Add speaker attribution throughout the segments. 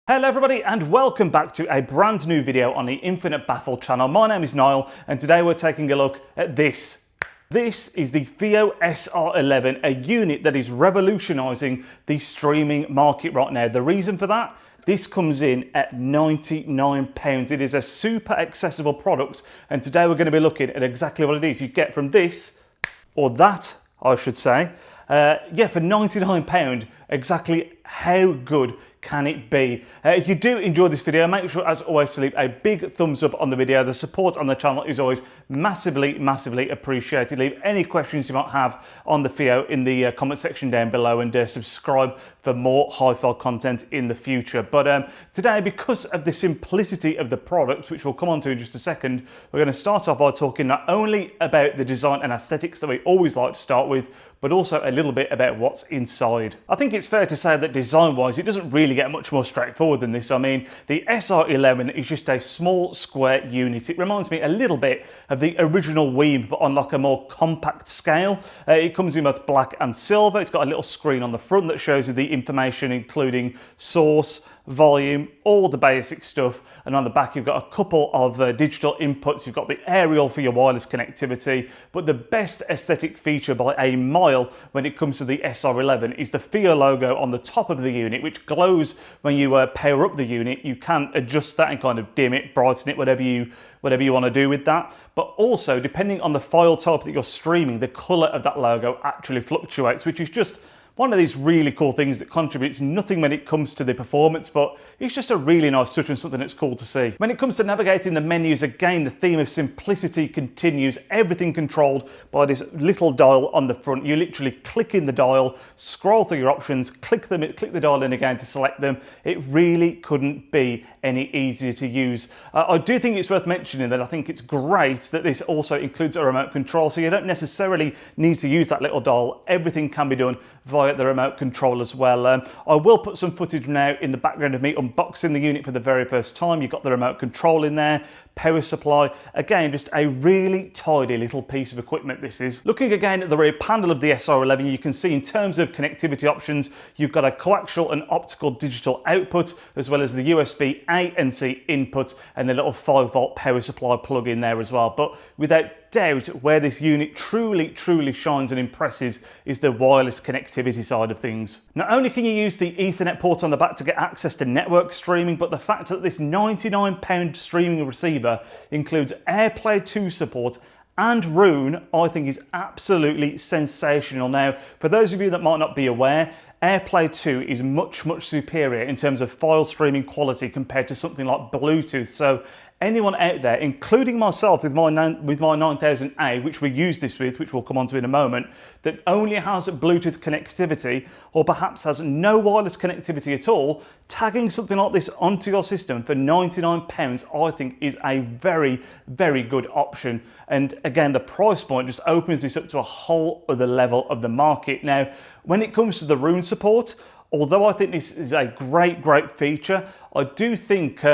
Speaker 1: Hello everybody and welcome back to a brand new video on the Infinite Baffle channel. My name is Niall and today we're taking a look at this. This is the FiiO SR11, a unit that is revolutionising the streaming market right now. The reason for that? This comes in at £99. It is a super accessible product and today we're going to be looking at exactly what it is you get from this, or that I should say. Yeah, for £99, exactly how good can it be? If you do enjoy this video, make sure as always to leave a big thumbs up on the video. The support on the channel is always massively appreciated. Leave any questions you might have on the FiiO in the comment section down below and subscribe for more hi-fi content in the future. But today, because of the simplicity of the product, which we'll come on to in just a second, we're going to start off by talking not only about the design and aesthetics that we always like to start with, but also a little bit about what's inside. I think it's fair to say that design-wise, it doesn't really get much more straightforward than this. I mean, the SR11 is just a small square unit. It reminds me a little bit of the original Weeb, but on like a more compact scale. It comes in both black and silver. It's got a little screen on the front that shows you the information, including source, volume, all the basic stuff, and on the back you've got a couple of digital inputs. You've got the aerial for your wireless connectivity, but the best aesthetic feature by a mile when it comes to the SR11 is the FiiO logo on the top of the unit, which glows when you power up the unit. You can adjust that and kind of dim it, brighten it, whatever you want to do with that. But also, depending on the file type that you're streaming, the color of that logo actually fluctuates, which is just one of these really cool things that contributes nothing when it comes to the performance, but it's just a really nice touch and something that's cool to see. When it comes to navigating the menus, again, the theme of simplicity continues. Everything controlled by this little dial on the front. You literally click in the dial, scroll through your options, click the dial in again to select them. It really couldn't be any easier to use. I do think it's worth mentioning that I think it's great that this also includes a remote control, so you don't necessarily need to use that little dial. Everything can be done via the remote control as well. I will put some footage now in the background of me unboxing the unit for the very first time. You've got the remote control in there, power supply. Again, just a really tidy little piece of equipment this is. Looking again at the rear panel of the SR11, you can see in terms of connectivity options, you've got a coaxial and optical digital output, as well as the USB A and C input, and the little 5-volt power supply plug in there as well. But without doubt, where this unit truly shines and impresses is the wireless connectivity side of things. Not only can you use the Ethernet port on the back to get access to network streaming, but the fact that this £99 streaming receiver includes AirPlay 2 support and Roon, I think is absolutely sensational. Now, for those of you that might not be aware, AirPlay 2 is much superior in terms of file streaming quality compared to something like Bluetooth. So anyone out there, including myself with my 9000A, which we use this with, which we'll come on to in a moment, that only has Bluetooth connectivity or perhaps has no wireless connectivity at all, tagging something like this onto your system for £99 I think is a very good option. And again, the price point just opens this up to a whole other level of the market. Now, when it comes to the Roon support, although I think this is a great feature, I do think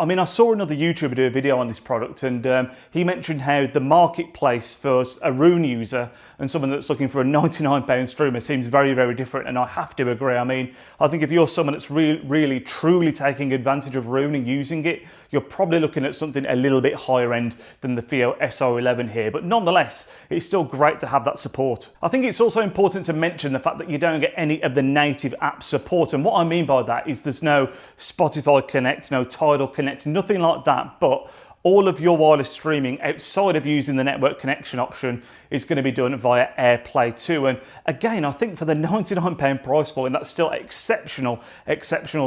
Speaker 1: I mean, I saw another YouTuber do a video on this product and he mentioned how the marketplace for a Roon user and someone that's looking for a £99 streamer seems very different, and I have to agree. I mean, I think if you're someone that's really truly taking advantage of Roon and using it, you're probably looking at something a little bit higher end than the FiiO SR11 here, but nonetheless, it's still great to have that support. I think it's also important to mention the fact that you don't get any of the native app support, and what I mean by that is there's no Spotify Connect, no Tidal Connect, nothing like that, but all of your wireless streaming outside of using the network connection option is going to be done via AirPlay 2. And again, I think for the £99 price point, that's still exceptional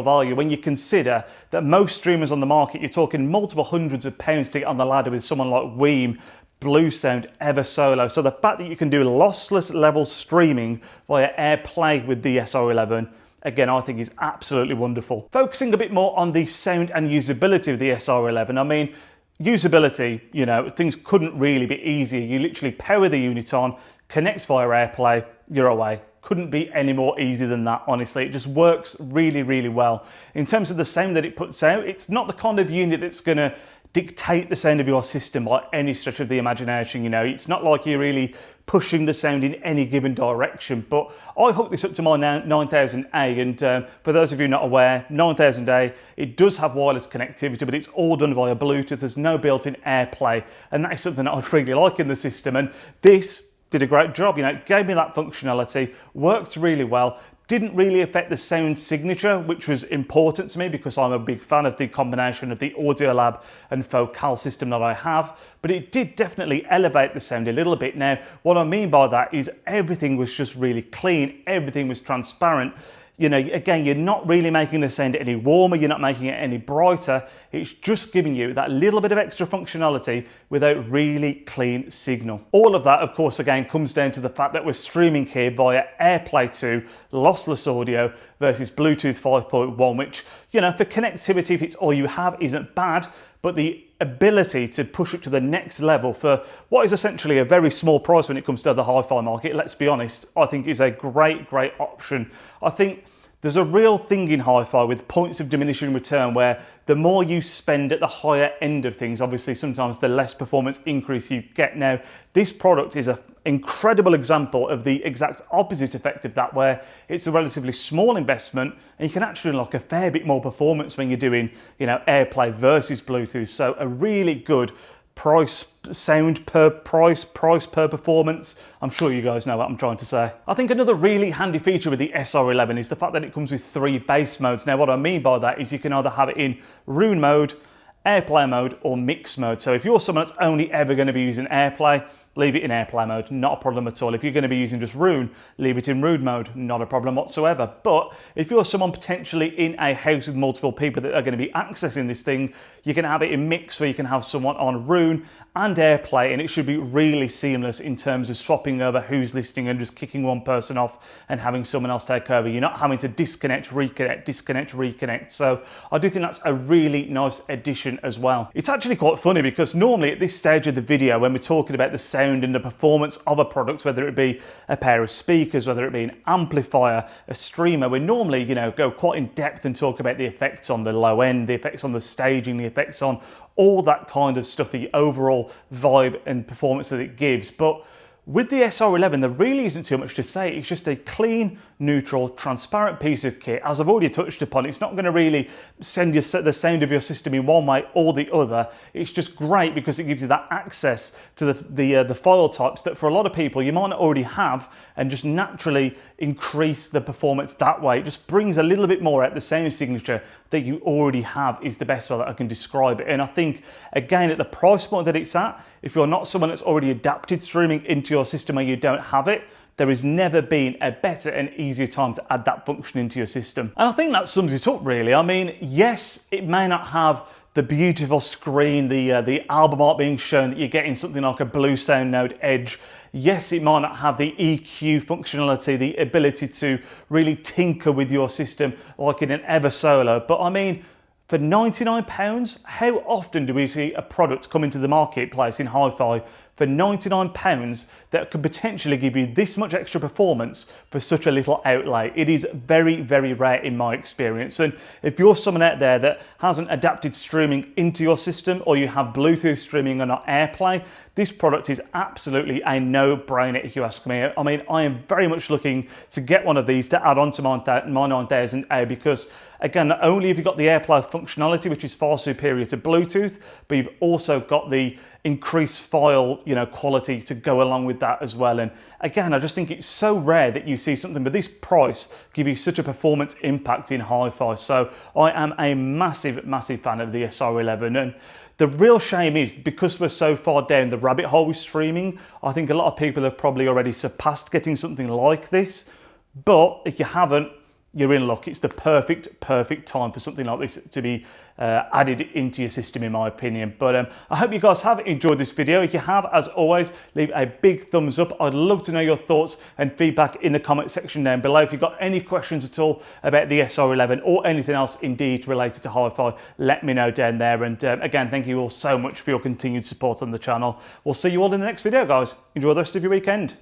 Speaker 1: value when you consider that most streamers on the market, you're talking multiple hundreds of pounds to get on the ladder with someone like Weeb, Bluesound, Eversolo. So the fact that you can do lossless level streaming via AirPlay with the SR11, again, I think is absolutely wonderful. Focusing a bit more on the sound and usability of the SR11, I mean, usability, you know, things couldn't really be easier. You literally power the unit on, connects via AirPlay, you're away. Couldn't be any more easy than that, honestly. It just works really well. In terms of the sound that it puts out, it's not the kind of unit that's gonna dictate the sound of your system by any stretch of the imagination. You know, it's not like you're really pushing the sound in any given direction. But I hooked this up to my 9000A, and for those of you not aware, 9000A, it does have wireless connectivity, but it's all done via Bluetooth. There's no built-in AirPlay, and that is something that I really like in the system. And this did a great job. You know, it gave me that functionality, worked really well. Didn't really affect the sound signature, which was important to me because I'm a big fan of the combination of the Audiolab and Focal system that I have, but it did definitely elevate the sound a little bit. Now, what I mean by that is everything was just really clean, everything was transparent. You know, again, you're not really making the sound any warmer, you're not making it any brighter. It's just giving you that little bit of extra functionality without really clean signal. All of that, of course, again, comes down to the fact that we're streaming here via AirPlay 2 lossless audio versus Bluetooth 5.1, which, you know, for connectivity, if it's all you have, isn't bad, but the ability to push it to the next level for what is essentially a very small price when it comes to the hi-fi market, let's be honest, I think is a great option. I think there's a real thing in hi-fi with points of diminishing return where the more you spend at the higher end of things, obviously sometimes the less performance increase you get. Now, this product is an incredible example of the exact opposite effect of that, where it's a relatively small investment and you can actually unlock a fair bit more performance when you're doing, you know, AirPlay versus Bluetooth. So a really good price, sound per price per performance. I'm sure you guys know what I'm trying to say. I think another really handy feature with the SR11 is the fact that it comes with 3 bass modes. Now, what I mean by that is you can either have it in Roon mode, AirPlay mode, or mix mode. So if you're someone that's only ever going to be using AirPlay, leave it in AirPlay mode, not a problem at all. If you're going to be using just Roon, leave it in Roon mode, not a problem whatsoever. But if you're someone potentially in a house with multiple people that are going to be accessing this thing, you can have it in mix, where you can have someone on Roon and AirPlay, and it should be really seamless in terms of swapping over who's listening and just kicking one person off and having someone else take over. You're not having to disconnect, reconnect. So I do think that's a really nice addition as well. It's actually quite funny because normally at this stage of the video, when we're talking about the sound and the performance of a product, whether it be a pair of speakers, whether it be an amplifier, a streamer, we normally, you know, go quite in depth and talk about the effects on the low end, the effects on the staging, the effects on all that kind of stuff, the overall vibe and performance that it gives. But with the SR11, there really isn't too much to say. It's just a clean, neutral, transparent piece of kit. As I've already touched upon, it's not going to really send you the sound of your system in one way or the other. It's just great because it gives you that access to the file types that for a lot of people you might not already have, and just naturally increase the performance that way. It just brings a little bit more out the same signature that you already have, is the best way that I can describe it. And I think, again, at the price point that it's at, if you're not someone that's already adapted streaming into your system and you don't have it, there has never been a better and easier time to add that function into your system. And I think that sums it up really. I mean, yes, it may not have the beautiful screen, the album art being shown that you get in something like a Blue Sound Node Edge. Yes, it might not have the EQ functionality, the ability to really tinker with your system like in an Eversolo, but I mean, for £99, how often do we see a product come into the marketplace in hi-fi for £99 that could potentially give you this much extra performance for such a little outlay? It is very rare in my experience. And if you're someone out there that hasn't adapted streaming into your system, or you have Bluetooth streaming and not AirPlay, this product is absolutely a no-brainer if you ask me. I mean, I am very much looking to get one of these to add on to my 9000A because, again, not only have you got the AirPlay functionality, which is far superior to Bluetooth, but you've also got the increased file, you know, quality to go along with that as well. And again, I just think it's so rare that you see something with this price give you such a performance impact in hi-fi. So I am a massive fan of the SR11. And the real shame is, because we're so far down the rabbit hole with streaming, I think a lot of people have probably already surpassed getting something like this. But if you haven't, you're in luck. It's the perfect time for something like this to be added into your system, in my opinion. But I hope you guys have enjoyed this video. If you have, as always, leave a big thumbs up. I'd love to know your thoughts and feedback in the comment section down below. If you've got any questions at all about the SR11 or anything else indeed related to hi-fi, let me know down there. And again, thank you all so much for your continued support on the channel. We'll see you all in the next video, guys. Enjoy the rest of your weekend.